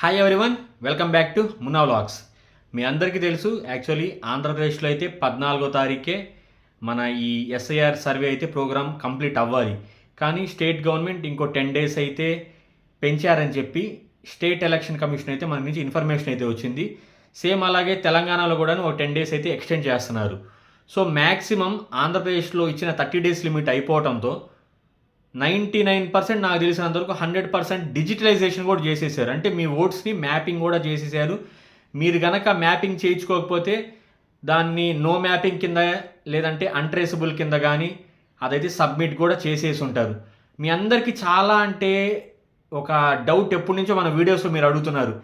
Hi everyone, welcome back to Munna vlogs. మీ అందరికీ తెలుసు, యాక్చువల్లీ ఆంధ్రప్రదేశ్లో అయితే 14వ తారీఖే మన ఈ ఎస్ఐఆర్ సర్వే అయితే ప్రోగ్రామ్ కంప్లీట్ అవ్వాలి. కానీ స్టేట్ గవర్నమెంట్ ఇంకో 10 డేస్ అయితే పెంచారని చెప్పి స్టేట్ ఎలక్షన్ కమిషన్ అయితే మన నుంచి ఇన్ఫర్మేషన్ అయితే వచ్చింది. సేమ్ అలాగే తెలంగాణలో కూడా ఒక 10 డేస్ అయితే ఎక్స్టెండ్ చేస్తున్నారు. సో మ్యాక్సిమం ఆంధ్రప్రదేశ్లో ఇచ్చిన 30 డేస్ లిమిట్ అయిపోవడంతో 99% నాకు తెలిసినంతవరకు 100% డిజిటలైజేషన్ కూడా చేసేసారు. అంటే మీ ఓట్స్ని మ్యాపింగ్ కూడా చేసేసారు. మీరు గనక మ్యాపింగ్ చేయించుకోకపోతే దాన్ని నో మ్యాపింగ్ కింద లేదంటే అన్ట్రేసబుల్ కింద కానీ అదైతే సబ్మిట్ కూడా చేసేసి ఉంటారు. మీ అందరికీ చాలా అంటే ఒక డౌట్ ఎప్పటి నుంచో మన వీడియోస్లో మీరు అడుగుతున్నారు.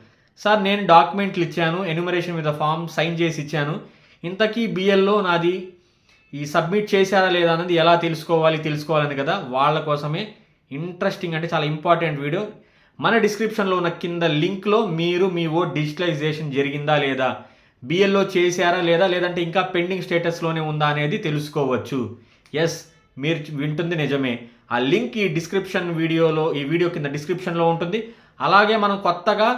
సార్, నేను డాక్యుమెంట్లు ఇచ్చాను, ఎన్యుమరేషన్ మీద ఫామ్ సైన్ చేసి ఇచ్చాను, ఇంతకీ బిఎల్లో నాది ఈ సబ్మిట్ చేశారా లేదా అన్నది ఎలా తెలుసుకోవాలని కదా, వాళ్ళ కోసమే ఇంట్రెస్టింగ్ అంటే చాలా ఇంపార్టెంట్ వీడియో. మన డిస్క్రిప్షన్లో ఉన్న కింద లింక్లో మీరు మీ ఓట్ డిజిటలైజేషన్ జరిగిందా లేదా, బిఎల్లో చేశారా లేదా, లేదంటే ఇంకా పెండింగ్ స్టేటస్లోనే ఉందా అనేది తెలుసుకోవచ్చు. ఎస్, మీరు వింటుంది నిజమే. ఆ లింక్ ఈ వీడియో కింద డిస్క్రిప్షన్లో ఉంటుంది. అలాగే మనం కొత్తగా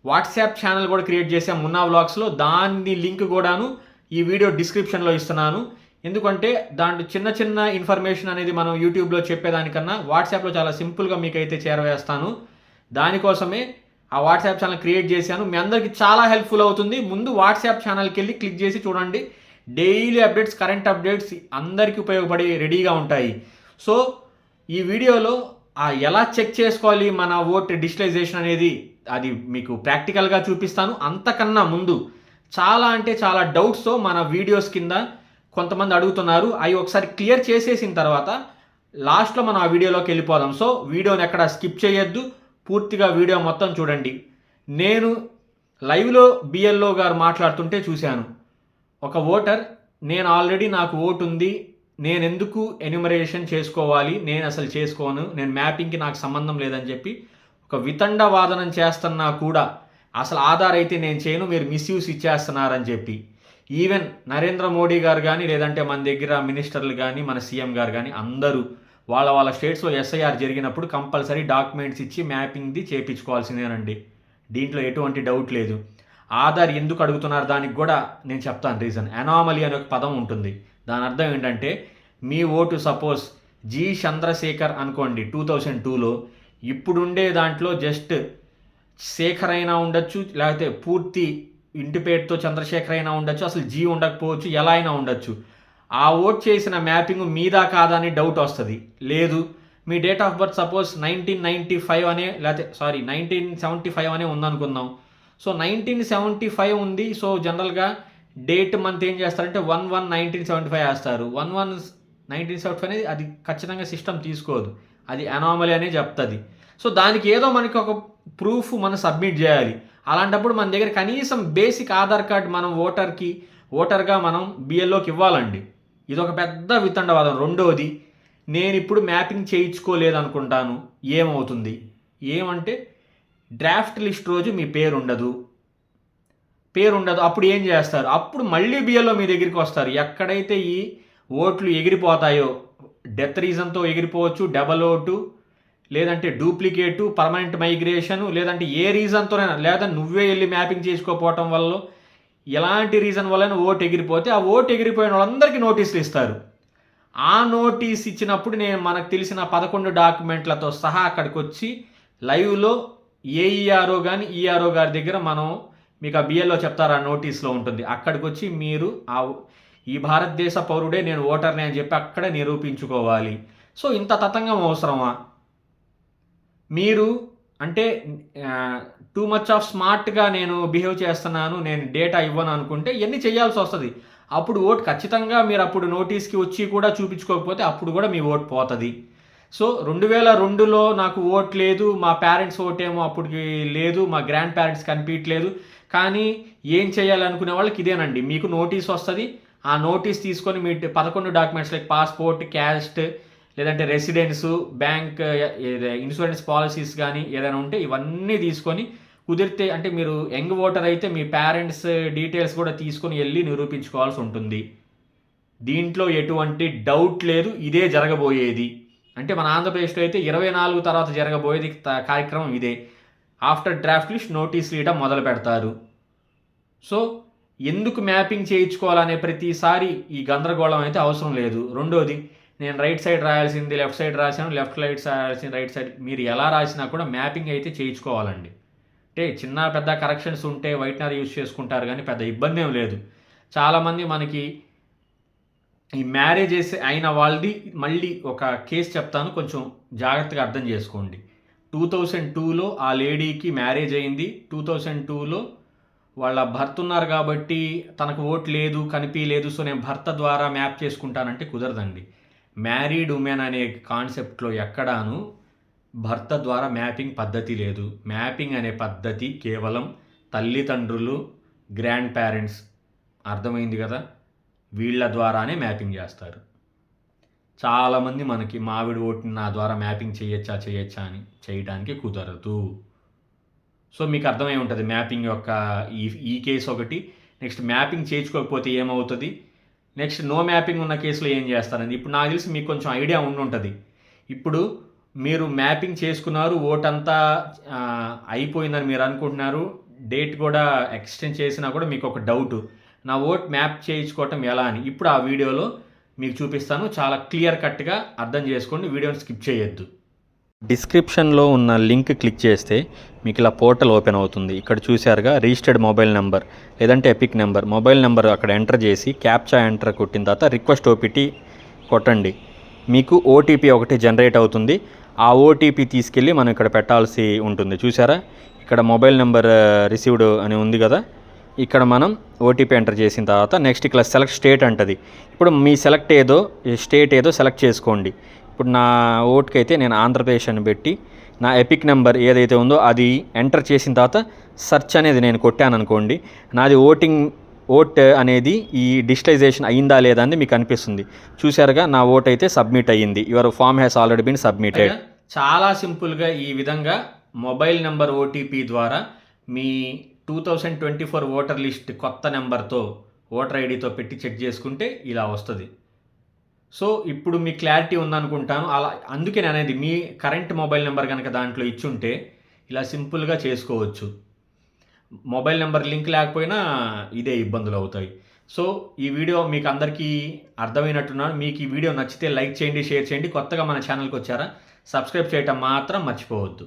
వాట్సాప్ ఛానల్ కూడా క్రియేట్ చేసాం మున్నా వ్లాగ్స్లో. దాని లింక్ కూడాను ఈ వీడియో డిస్క్రిప్షన్లో ఇస్తున్నాను. ఎందుకంటే దాంట్లో చిన్న చిన్న ఇన్ఫర్మేషన్ అనేది మనం యూట్యూబ్లో చెప్పేదానికన్నా వాట్సాప్లో చాలా సింపుల్గా మీకైతే చేరవేస్తాను. దానికోసమే ఆ వాట్సాప్ ఛానల్ క్రియేట్ చేశాను. మీ అందరికీ చాలా హెల్ప్ఫుల్ అవుతుంది. ముందు వాట్సాప్ ఛానల్కి వెళ్ళి క్లిక్ చేసి చూడండి. డైలీ అప్డేట్స్, కరెంట్ అప్డేట్స్ అందరికీ ఉపయోగపడి రెడీగా ఉంటాయి. సో ఈ వీడియోలో ఎలా చెక్ చేసుకోవాలి మన ఓట్ డిజిటలైజేషన్ అనేది అది మీకు ప్రాక్టికల్గా చూపిస్తాను. అంతకన్నా ముందు చాలా డౌట్స్తో మన వీడియోస్ కింద కొంతమంది అడుగుతున్నారు. అవి ఒకసారి క్లియర్ చేసేసిన తర్వాత లాస్ట్లో మనం ఆ వీడియోలోకి వెళ్ళిపోదాం. సో వీడియోని ఎక్కడ స్కిప్ చేయొద్దు, పూర్తిగా వీడియో మొత్తం చూడండి. నేను లైవ్లో బిఎల్ఓ గారు మాట్లాడుతుంటే చూశాను. ఒక ఓటర్, నేను ఆల్రెడీ నాకు ఓటు ఉంది, నేను ఎందుకు ఎన్యుమరేషన్ చేసుకోవాలి, నేను అసలు చేసుకోను, నేను మ్యాపింగ్కి నాకు సంబంధం లేదని చెప్పి ఒక వితండ వాదనం చేస్తున్నా కూడా అసలు ఆధార్ అయితే నేను చేయను, మీరు మిస్యూజ్ ఇచ్చేస్తున్నారని చెప్పి ఈవెన్ నరేంద్ర మోడీ గారు కానీ లేదంటే మన దగ్గర మినిస్టర్లు కానీ మన సీఎం గారు కానీ అందరూ వాళ్ళ స్టేట్స్లో ఎస్ఐఆర్ జరిగినప్పుడు కంపల్సరీ డాక్యుమెంట్స్ ఇచ్చి మ్యాపింగ్ది చేయించుకోవాల్సిందేనండి. దీంట్లో ఎటువంటి డౌట్ లేదు. ఆధార్ ఎందుకు అడుగుతున్నారు దానికి కూడా నేను చెప్తాను రీజన్. అనామలీ అనే ఒక పదం ఉంటుంది. దాని అర్థం ఏంటంటే, మీ ఓటు సపోజ్ జి చంద్రశేఖర్ అనుకోండి 2002లో, ఇప్పుడుండే దాంట్లో జస్ట్ శేఖర్ అయినా ఉండొచ్చు, లేకపోతే పూర్తి ఇంటి పేరుతో చంద్రశేఖర్ అయినా ఉండొచ్చు, అసలు జీ ఉండకపోవచ్చు, ఎలా అయినా ఉండొచ్చు. ఆ ఓట్ చేసిన మ్యాపింగ్ మీదా కాదా అని డౌట్ వస్తుంది. లేదు, మీ డేట్ ఆఫ్ బర్త్ సపోజ్ 1995 అనే లేకపోతే 1975 అనే ఉందనుకుందాం. సో 1975 ఉంది. సో జనరల్గా డేట్ మంత్ ఏం చేస్తారంటే 1/1/1975 వేస్తారు. 1/1/1975 అనేది అది ఖచ్చితంగా సిస్టమ్ తీసుకోదు, అది అనామలీ అనే చెప్తుంది. సో దానికి ఏదో మనకి ఒక ప్రూఫ్ మనం సబ్మిట్ చేయాలి. అలాంటప్పుడు మన దగ్గర కనీసం బేసిక్ ఆధార్ కార్డ్ మనం ఓటర్గా మనం బిఎల్ఓకి ఇవ్వాలండి. ఇది ఒక పెద్ద వితండవాదం. రెండోది, నేను ఇప్పుడు మ్యాపింగ్ చేయించుకోలేదనుకుంటాను, ఏమవుతుంది? ఏమంటే డ్రాఫ్ట్ లిస్ట్ రోజు మీ పేరు ఉండదు. అప్పుడు ఏం చేస్తారు? అప్పుడు మళ్ళీ బిఎల్ఓ మీ దగ్గరికి వస్తారు. ఎక్కడైతే ఈ ఓట్లు ఎగిరిపోతాయో, డెత్ రీజన్తో ఎగిరిపోవచ్చు, డబల్ ఓటు, లేదంటే డూప్లికేటు, పర్మనెంట్ మైగ్రేషను, లేదంటే ఏ రీజన్తోనైనా, లేదా నువ్వే వెళ్ళి మ్యాపింగ్ చేసుకోకపోవటం వల్ల, ఎలాంటి రీజన్ వల్ల ఓటు ఎగిరిపోతే ఆ ఓటు ఎగిరిపోయిన వాళ్ళందరికీ నోటీసులు ఇస్తారు. ఆ నోటీస్ ఇచ్చినప్పుడు మనకు తెలిసిన 11 డాక్యుమెంట్లతో సహా అక్కడికి వచ్చి లైవ్లో ఏఈఆర్ఓ కానీ ఈఆర్ఓ గారి దగ్గర మనం మీకు ఆ బిఎల్ఓ చెప్తారు, ఆ నోటీస్లో ఉంటుంది. అక్కడికి వచ్చి మీరు ఈ భారతదేశ పౌరుడే, నేను ఓటర్ని అని చెప్పి అక్కడే నిరూపించుకోవాలి. సో ఇంత తతంగం అవసరమా? మీరు అంటే టూ మచ్ ఆఫ్ స్మార్ట్గా నేను బిహేవ్ చేస్తున్నాను, నేను డేటా ఇవ్వను అనుకుంటే ఇవన్నీ చేయాల్సి వస్తుంది. అప్పుడు ఓటు ఖచ్చితంగా మీరు అప్పుడు నోటీస్కి వచ్చి కూడా చూపించుకోకపోతే అప్పుడు కూడా మీ ఓటు పోతుంది. సో 2002లో నాకు ఓట్ లేదు, మా పేరెంట్స్ ఓటేమో అప్పటికి లేదు, మా గ్రాండ్ పేరెంట్స్ కనిపించలేదు, కానీ ఏం చేయాలనుకునే వాళ్ళకి ఇదేనండి, మీకు నోటీస్ వస్తుంది. ఆ నోటీస్ తీసుకొని మీ 11 డాక్యుమెంట్స్ లైక్ పాస్పోర్ట్, క్యాస్ట్, లేదంటే రెసిడెన్సు, బ్యాంక్, ఇన్సూరెన్స్ పాలసీస్ కానీ ఏదైనా ఉంటే ఇవన్నీ తీసుకొని కుదిరితే, అంటే మీరు యంగ్ ఓటర్ అయితే మీ పేరెంట్స్ డీటెయిల్స్ కూడా తీసుకొని వెళ్ళి నిరూపించుకోవాల్సి ఉంటుంది. దీంట్లో ఎటువంటి డౌట్ లేదు, ఇదే జరగబోయేది. అంటే మన ఆంధ్రప్రదేశ్లో అయితే 24 తర్వాత జరగబోయేది కార్యక్రమం ఇదే. ఆఫ్టర్ డ్రాఫ్ట్ లిస్ట్ నోటీసులు ఇవ్వడం మొదలు పెడతారు. సో ఎందుకు మ్యాపింగ్ చేయించుకోవాలనే ప్రతిసారి ఈ గందరగోళం అయితే అవసరం లేదు. రెండోది, నేను రైట్ సైడ్ రాయాల్సింది లెఫ్ట్ సైడ్ రాశాను, లెఫ్ట్ రాయాల్సింది రైట్ సైడ్, మీరు ఎలా రాసినా కూడా మ్యాపింగ్ అయితే చేయించుకోవాలండి. అంటే చిన్న పెద్ద కరెక్షన్స్ ఉంటే వైట్నర్ యూజ్ చేసుకుంటారు, కానీ పెద్ద ఇబ్బంది ఏం లేదు. చాలామంది మనకి ఈ మ్యారేజెస్ అయిన వాళ్ళది మళ్ళీ ఒక కేసు చెప్తాను, కొంచెం జాగ్రత్తగా అర్థం చేసుకోండి. 2002లో ఆ లేడీకి మ్యారేజ్ అయింది. 2002లో వాళ్ళ భర్త ఉన్నారు కాబట్టి తనకు ఓటు లేదు, కనిపించలేదు, సో నేను భర్త ద్వారా మ్యాప్ చేసుకుంటానంటే కుదరదండి. మ్యారీడ్ ఉమెన్ అనే కాన్సెప్ట్లో ఎక్కడాను భర్త ద్వారా మ్యాపింగ్ పద్ధతి లేదు. మ్యాపింగ్ అనే పద్ధతి కేవలం తల్లిదండ్రులు, గ్రాండ్ పేరెంట్స్, అర్థమైంది కదా, వీళ్ళ ద్వారానే మ్యాపింగ్ చేస్తారు. చాలామంది మనకి మావిడి ఓటుని నా ద్వారా మ్యాపింగ్ చేయొచ్చా అని చేయడానికి కుదరదు. సో మీకు అర్థమై ఉంటుంది మ్యాపింగ్ యొక్క ఈ కేసు ఒకటి. నెక్స్ట్ మ్యాపింగ్ చేయించుకోకపోతే ఏమవుతుంది, నెక్స్ట్ నో మ్యాపింగ్ ఉన్న కేసులో ఏం చేస్తారని ఇప్పుడు నాకు తెలిసి మీకు కొంచెం ఐడియా ఉంటుంది. ఇప్పుడు మీరు మ్యాపింగ్ చేసుకున్నారు, ఓటంతా అయిపోయిందని మీరు అనుకుంటున్నారు, డేట్ కూడా ఎక్స్టెండ్ చేసినా కూడా మీకు ఒక డౌట్, నా ఓట్ మ్యాప్ చేయించుకోవటం ఎలా అని. ఇప్పుడు ఆ వీడియోలో మీకు చూపిస్తాను, చాలా క్లియర్ కట్గా అర్థం చేసుకోండి, వీడియోని స్కిప్ చేయొద్దు. డిస్క్రిప్షన్లో ఉన్న లింక్ క్లిక్ చేస్తే మీకు ఇలా పోర్టల్ ఓపెన్ అవుతుంది. ఇక్కడ చూశారుగా రిజిస్టర్డ్ మొబైల్ నెంబర్ లేదంటే ఎపిక్ నెంబర్, మొబైల్ నెంబర్ అక్కడ ఎంటర్ చేసి క్యాప్చా ఎంటర్ కొట్టిన తర్వాత రిక్వెస్ట్ ఓటీపీ కొట్టండి. మీకు ఓటీపీ ఒకటి జనరేట్ అవుతుంది. ఆ ఓటీపీ తీసుకెళ్ళి మనం ఇక్కడ పెట్టాల్సి ఉంటుంది. చూసారా, ఇక్కడ మొబైల్ నెంబర్ రిసీవ్డ్ అని ఉంది కదా, ఇక్కడ మనం ఓటీపీ ఎంటర్ చేసిన తర్వాత నెక్స్ట్ ఇక్కడ సెలెక్ట్ స్టేట్ అంటది. ఇప్పుడు మీ స్టేట్ ఏదో సెలెక్ట్ చేసుకోండి. ఇప్పుడు నా ఓటుకి అయితే నేను ఆంధ్రప్రదేశ్ అని పెట్టి నా ఎపిక్ నెంబర్ ఏదైతే ఉందో అది ఎంటర్ చేసిన తర్వాత సెర్చ్ అనేది నేను కొట్టాను అనుకోండి, నాది ఓట్ అనేది ఈ డిజిటలైజేషన్ అయిందా లేదా అని మీకు అనిపిస్తుంది. చూసారుగా, నా ఓట్ అయితే సబ్మిట్ అయ్యింది. Your form has already been submitted. చాలా సింపుల్గా ఈ విధంగా మొబైల్ నెంబర్ ఓటీపీ ద్వారా మీ 2024 ఓటర్ లిస్ట్ కొత్త నెంబర్తో ఓటర్ ఐడితో పెట్టి చెక్ చేసుకుంటే ఇలా వస్తుంది. సో ఇప్పుడు మీ క్లారిటీ ఉందనుకుంటాను. అలా అందుకే నేను అనేది, మీ కరెంట్ మొబైల్ నెంబర్ కనుక దాంట్లో ఇచ్చుంటే ఇలా సింపుల్గా చేసుకోవచ్చు. మొబైల్ నెంబర్ లింక్ లేకపోయినా ఇదే ఇబ్బందులు అవుతాయి. సో ఈ వీడియో మీకు అందరికీ అర్థమైనట్టున్నాను. మీకు ఈ వీడియో నచ్చితే లైక్ చేయండి, షేర్ చేయండి. కొత్తగా మన ఛానల్కి వచ్చారా, సబ్స్క్రైబ్ చేయటం మాత్రం మర్చిపోవద్దు.